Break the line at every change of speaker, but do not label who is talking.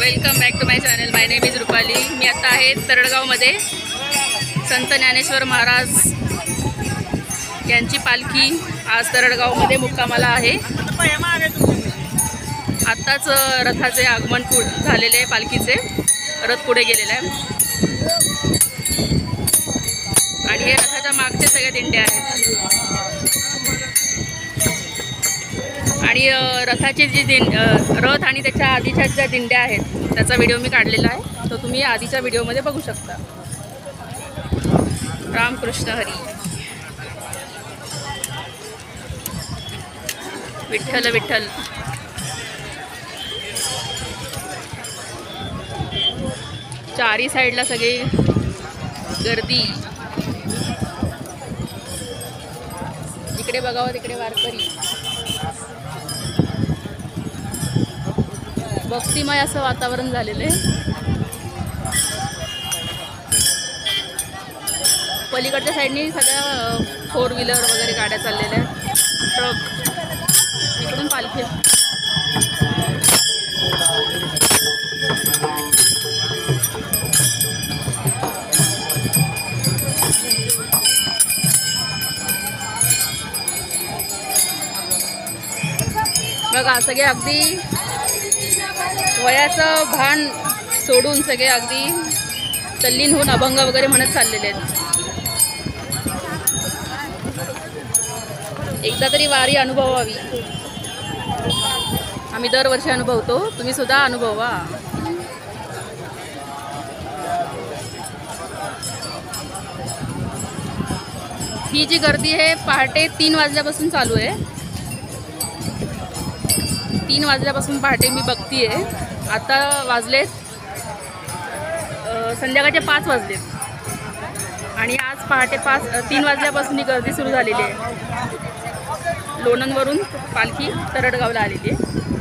Welcome back to my channel. My name is Rupali. मी आता आहे तरडगावमध्ये. संत ज्ञानेश्वर महाराज यांची पालखी आज तरडगावमध्ये मुक्कामाला आहे. आत्ताच रथाचे आगमन झालेले आहे. पालखीचे रथ पुढे गेलेला आहे आणि हे रथाच्या मागचे सगळे दिंडे आहेत. आणि रथाची जी रथ आणि त्याच्या आधीच्या ज्या दिंड्या आहेत त्याचा व्हिडिओ मी काढलेला आहे, तो तुम्ही आधीच्या व्हिडिओमध्ये बघू शकता. रामकृष्ण हरी. विठ्ठल विठ्ठल. चारी साईडला सगळी गर्दी. इकडे बघावं तिकडे वारकरी. भक्तिमय असं वातावरण झालेलं आहे. पलीकडच्या साईडनी सगळ्या 4 व्हीलर वगैरे गाड्या चाललेल्या आहेत. ट्रक. इकडून पालखी. बघा सगळे अगदी वयाचं भान सोडून सगळे अगदी तल्लीन होऊन अभंग वगैरे म्हणत चाललेले आहेत. एकदा तरी वारी अनुभवावी. आम्ही दरवर्षी अनुभवतो, तुम्ही सुद्धा अनुभवा. ही जी गर्दी आहे पहाटे 3 वाजल्यापासून चालू आहे. 3 वाजल्यापासून पहाटे मी बघतीये. आता वाजलेत संध्याकाळचे 5 वाजलेत आणि आज पहाटे 3 वाजल्यापासून ही गर्दी सुरू झालेली आहे. लोणंदवरून पालखी तरडगावला आलेली आहे.